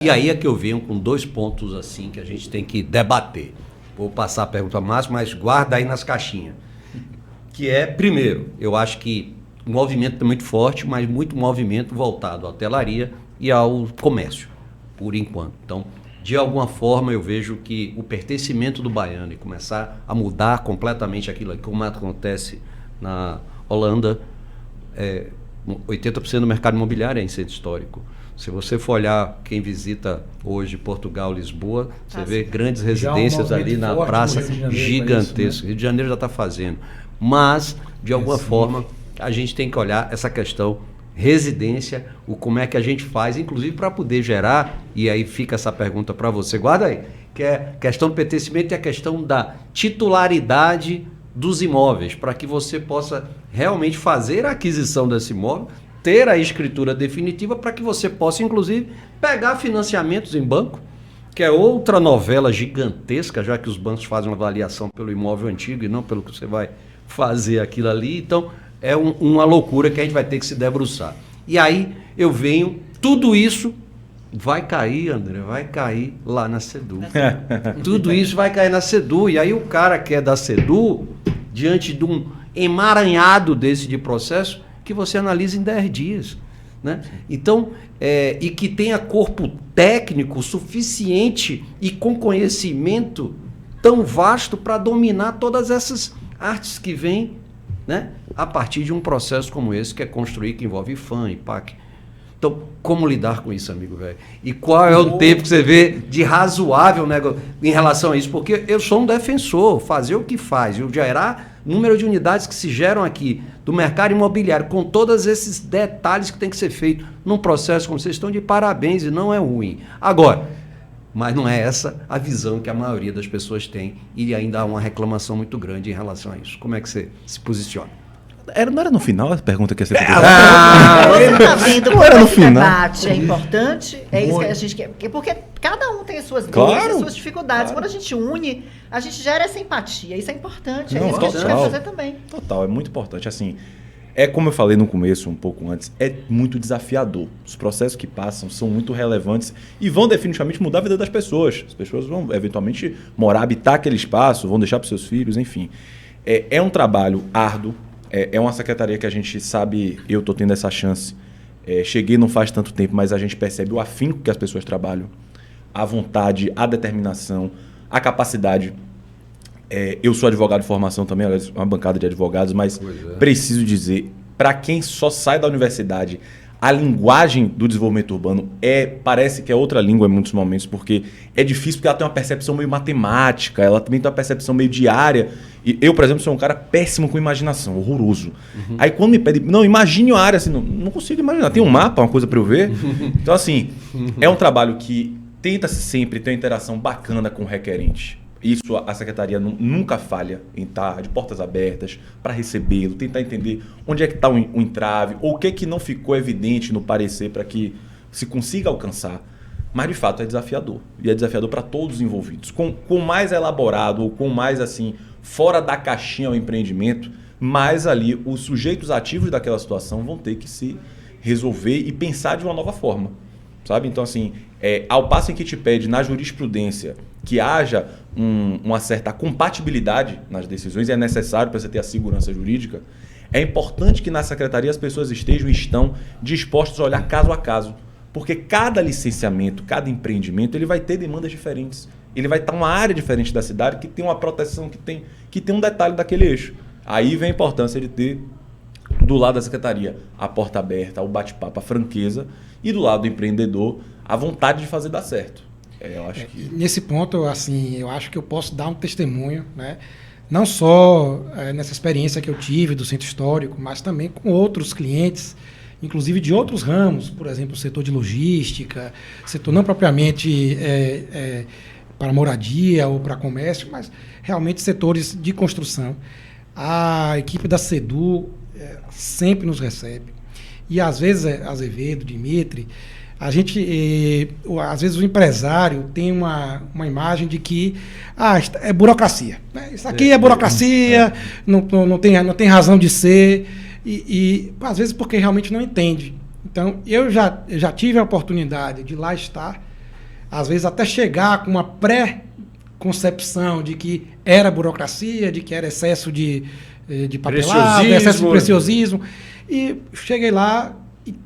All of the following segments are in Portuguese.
E aí é que eu venho com 2 pontos assim que a gente tem que debater. Vou passar a pergunta a Márcio, mas guarda aí nas caixinhas. Que é, primeiro, eu acho que o movimento é muito forte, mas muito movimento voltado à hotelaria e ao comércio, por enquanto. Então, de alguma forma, eu vejo que o pertencimento do baiano e começar a mudar completamente aquilo como acontece na Holanda, 80% do mercado imobiliário é em centro histórico. Se você for olhar quem visita hoje Portugal, Lisboa, você vê grandes residências ali na praça gigantescas. Rio de Janeiro já está fazendo. Mas, de alguma forma, a gente tem que olhar essa questão residência, como é que a gente faz, inclusive para poder gerar, e aí fica essa pergunta para você, guarda aí, que é questão do pertencimento e a questão da titularidade dos imóveis, para que você possa realmente fazer a aquisição desse imóvel, ter a escritura definitiva para que você possa, inclusive, pegar financiamentos em banco, que é outra novela gigantesca, já que os bancos fazem uma avaliação pelo imóvel antigo e não pelo que você vai fazer aquilo ali. Então, é uma loucura que a gente vai ter que se debruçar. E aí, eu venho, tudo isso vai cair, André, vai cair lá na SEDU. Tudo isso vai cair na SEDU. E aí, o cara que é da SEDU, diante de um emaranhado desse de processo, que você analisa em 10 dias. Né? Então, e que tenha corpo técnico suficiente e com conhecimento tão vasto para dominar todas essas artes que vêm, né, a partir de um processo como esse, que é construir, que envolve FAM, IPAC. Então, como lidar com isso, amigo velho? E qual é o tempo que você vê de razoável negócio em relação a isso? Porque eu sou um defensor, fazer o que faz, e o gerar número de unidades que se geram aqui do mercado imobiliário, com todos esses detalhes que tem que ser feito num processo como vocês estão, de parabéns, e não é ruim. Agora, mas não é essa a visão que a maioria das pessoas tem, e ainda há uma reclamação muito grande em relação a isso. Como é que você se posiciona? Não era no final a pergunta que ia ser Você está vendo como esse debate é importante? É isso que a gente quer. Porque cada um tem as suas dores, as suas dificuldades. Quando a gente une, a gente gera essa empatia. Isso é importante. É isso que a gente quer fazer também. Total, é muito importante. Assim, como eu falei no começo, um pouco antes, é muito desafiador. Os processos que passam são muito relevantes e vão definitivamente mudar a vida das pessoas. As pessoas vão eventualmente morar, habitar aquele espaço, vão deixar para os seus filhos, enfim. É um trabalho árduo. É uma secretaria que a gente sabe, eu estou tendo essa chance. Cheguei não faz tanto tempo, mas a gente percebe o afinco que as pessoas trabalham, a vontade, a determinação, a capacidade. Eu sou advogado de formação também, uma bancada de advogados, mas preciso dizer, para quem só sai da universidade, a linguagem do desenvolvimento urbano parece que é outra língua em muitos momentos, porque é difícil, porque ela tem uma percepção meio matemática, ela também tem uma percepção meio diária. E eu, por exemplo, sou um cara péssimo com imaginação, horroroso. Aí quando me pede, não, imagine a área, assim, não consigo imaginar. Tem um mapa, uma coisa para eu ver? Então, assim, é um trabalho que tenta-se sempre ter uma interação bacana com o requerente. Isso a secretaria nunca falha em estar de portas abertas para recebê-lo, tentar entender onde é que está o entrave, ou o que não ficou evidente no parecer para que se consiga alcançar. Mas, de fato, é desafiador. E é desafiador para todos os envolvidos. Com mais elaborado, ou com mais, assim, fora da caixinha o empreendimento, mais ali os sujeitos ativos daquela situação vão ter que se resolver e pensar de uma nova forma. Sabe? Então, assim, ao passo em que te pede na jurisprudência que haja uma certa compatibilidade nas decisões, e é necessário para você ter a segurança jurídica, é importante que na secretaria as pessoas estão dispostas a olhar caso a caso. Porque cada licenciamento, cada empreendimento, ele vai ter demandas diferentes. Ele vai estar uma área diferente da cidade que tem uma proteção, que tem um detalhe daquele eixo. Aí vem a importância de ter, do lado da secretaria, a porta aberta, o bate-papo, a franqueza, e do lado do empreendedor, a vontade de fazer dar certo. Eu acho que... Nesse ponto, assim, eu acho que eu posso dar um testemunho, né? Não só nessa experiência que eu tive do centro histórico, mas também com outros clientes, inclusive de outros ramos, por exemplo, o setor de logística, setor não propriamente para moradia ou para comércio, mas realmente setores de construção. A equipe da SEDU sempre nos recebe. E às vezes, Azevedo, Dimitri, a gente, às vezes o empresário tem uma imagem de que é burocracia. Né? Isso aqui é burocracia, não tem razão de ser, e às vezes porque realmente não entende. Então, eu já tive a oportunidade de lá estar às vezes até chegar com uma pré-concepção de que era burocracia, de que era excesso de papelada, excesso de preciosismo. E cheguei lá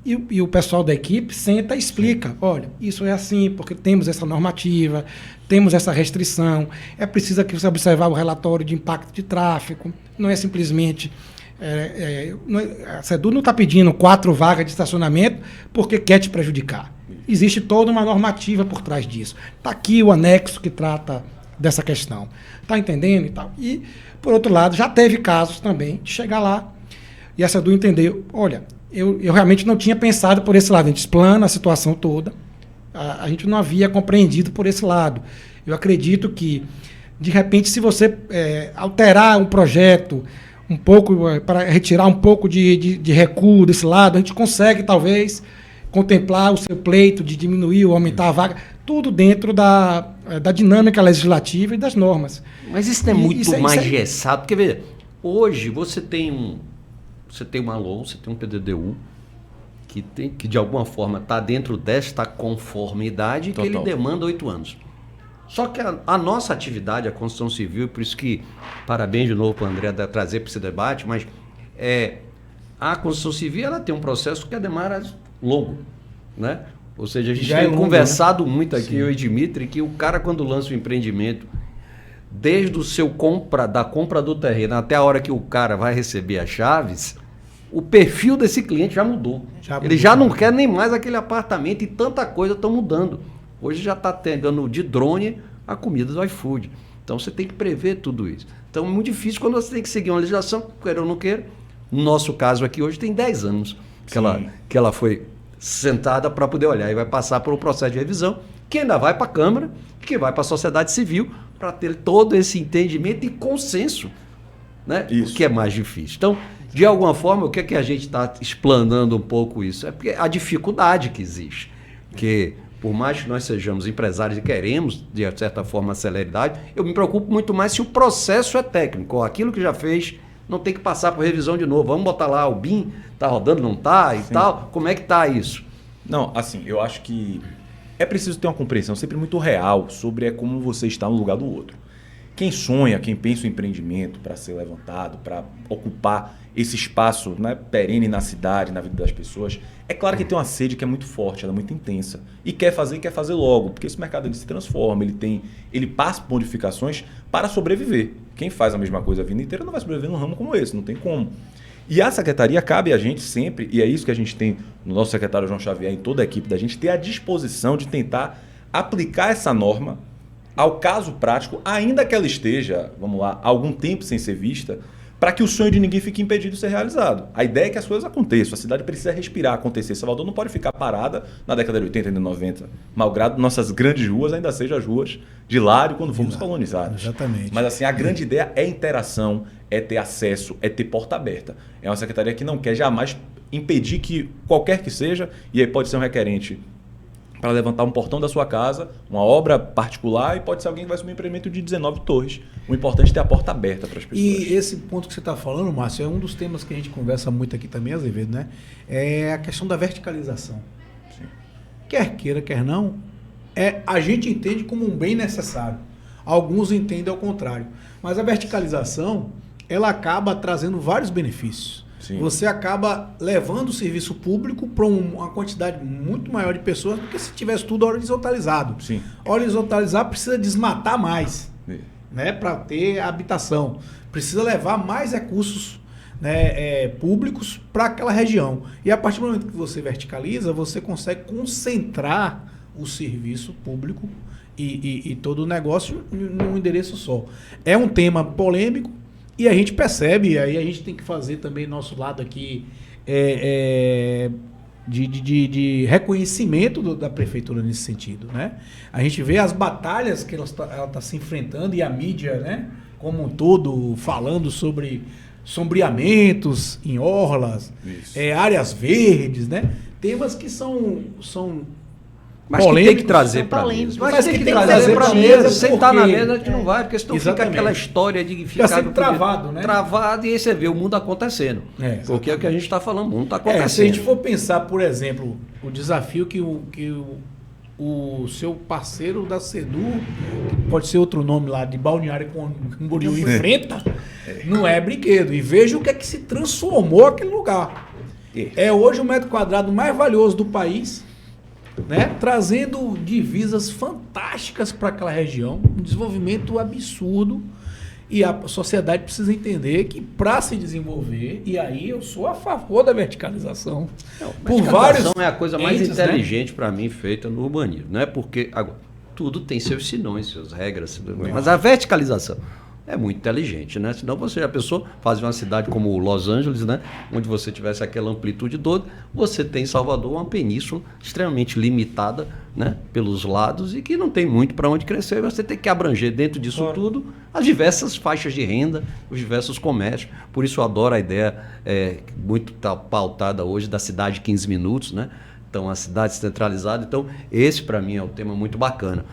e o pessoal da equipe senta e explica, olha, isso é assim, porque temos essa normativa, temos essa restrição, é preciso que você observar o relatório de impacto de tráfego, não é simplesmente... a SEDU não está pedindo 4 vagas de estacionamento porque quer te prejudicar. Existe toda uma normativa por trás disso. Está aqui o anexo que trata dessa questão. Está entendendo e tal? E, por outro lado, já teve casos também de chegar lá e a SEDU entender, olha, eu realmente não tinha pensado por esse lado. A gente explana a situação toda, a gente não havia compreendido por esse lado. Eu acredito que, de repente, se você alterar um projeto um pouco, para retirar um pouco de recuo desse lado, a gente consegue, talvez, contemplar o seu pleito de diminuir ou aumentar a vaga, tudo dentro da dinâmica legislativa e das normas. Mas isso não é muito mais engessado, porque, veja, hoje você tem uma LOA, você tem um PDDU, que de alguma forma está dentro desta conformidade, que ele demanda 8 anos. Só que a nossa atividade, a construção civil, por isso que parabéns de novo para o André trazer para esse debate, mas a construção civil ela tem um processo que demora longo, né? Ou seja, a gente tem conversado muito aqui, eu e Dimitri, que o cara quando lança um empreendimento, desde da compra do terreno até a hora que o cara vai receber as chaves, o perfil desse cliente já mudou. Ele já não quer nem mais aquele apartamento e tanta coisa está mudando. Hoje já está tendo de drone a comida do iFood. Então você tem que prever tudo isso. Então é muito difícil quando você tem que seguir uma legislação, queira ou não queira. No nosso caso aqui hoje tem 10 anos que ela foi sentada para poder olhar e vai passar por um processo de revisão que ainda vai para a Câmara, que vai para a sociedade civil para ter todo esse entendimento e consenso, né? O que é mais difícil. Então, de alguma forma, o que é que a gente está explanando um pouco isso? É porque a dificuldade que existe, que por mais que nós sejamos empresários e queremos, de certa forma, a celeridade, eu me preocupo muito mais se o processo é técnico, ou aquilo que já fez não tem que passar por revisão de novo. Vamos botar lá, o BIM está rodando, não está e tal. Como é que está isso? Não, assim, eu acho que é preciso ter uma compreensão sempre muito real sobre como você está no lugar do outro. Quem sonha, quem pensa o empreendimento para ser levantado, para ocupar esse espaço, né, perene na cidade, na vida das pessoas, é claro que tem uma sede que é muito forte, ela é muito intensa. E quer fazer logo, porque esse mercado ele se transforma, ele passa por modificações para sobreviver. Quem faz a mesma coisa a vida inteira não vai sobreviver num ramo como esse, não tem como. E a secretaria cabe a gente sempre, e é isso que a gente tem no nosso secretário João Xavier, em toda a equipe da gente, ter a disposição de tentar aplicar essa norma ao caso prático, ainda que ela esteja, vamos lá, algum tempo sem ser vista, para que o sonho de ninguém fique impedido de ser realizado. A ideia é que as coisas aconteçam, a cidade precisa respirar, acontecer. Salvador não pode ficar parada na década de 80 e 90, malgrado nossas grandes ruas ainda sejam as ruas de Lário quando fomos colonizados. Exatamente. Mas assim, a grande ideia é interação, é ter acesso, é ter porta aberta. É uma secretaria que não quer jamais impedir que qualquer que seja, e aí pode ser um requerente para levantar um portão da sua casa, uma obra particular, e pode ser alguém que vai assumir um empreendimento de 19 torres. O importante é ter a porta aberta para as pessoas. E esse ponto que você está falando, Márcio, é um dos temas que a gente conversa muito aqui também, Azevedo, né? É a questão da verticalização. Sim. Quer queira, quer não, a gente entende como um bem necessário. Alguns entendem ao contrário. Mas a verticalização, ela acaba trazendo vários benefícios. Sim. Você acaba levando o serviço público para uma quantidade muito maior de pessoas do que se tivesse tudo horizontalizado. Sim. Horizontalizar precisa desmatar mais, né, para ter habitação. Precisa levar mais recursos, né, públicos para aquela região. E a partir do momento que você verticaliza, você consegue concentrar o serviço público e todo o negócio num endereço só. É um tema polêmico, e a gente percebe, aí a gente tem que fazer também nosso lado aqui de reconhecimento da prefeitura nesse sentido, né? A gente vê as batalhas que ela está se enfrentando, e a mídia, né, como um todo, falando sobre sombreamentos em orlas, áreas verdes, né? Temas que são mas que tem que trazer para a mesa. Mas tem que trazer para a mesa. Sentar na mesa a gente não vai, porque senão fica aquela história de ficar travado, né? Travado, e aí você vê o mundo acontecendo. Porque é o que a gente está falando, o mundo está acontecendo. Se a gente for pensar, por exemplo, o desafio que o seu parceiro da Sedu, que pode ser outro nome lá, de Balneário Camboriú, enfrenta, não é brinquedo. E veja o que é que se transformou aquele lugar. É hoje o metro quadrado mais valioso do país, né? Trazendo divisas fantásticas para aquela região, um desenvolvimento absurdo. E a sociedade precisa entender que para se desenvolver, e aí eu sou a favor da verticalização. Verticalização é a coisa mais inteligente, para mim, feita no urbanismo. Não é porque agora, tudo tem seus sinões, suas regras, mas a verticalização é muito inteligente, né? Senão você já pensou fazer uma cidade como Los Angeles, né? Onde você tivesse aquela amplitude toda, você tem em Salvador uma península extremamente limitada, né? Pelos lados e que não tem muito para onde crescer. Você tem que abranger dentro disso tudo as diversas faixas de renda, os diversos comércios. Por isso eu adoro a ideia muito pautada hoje da cidade de 15 minutos, né? Então, a cidade centralizada. Então, esse para mim é um tema muito bacana.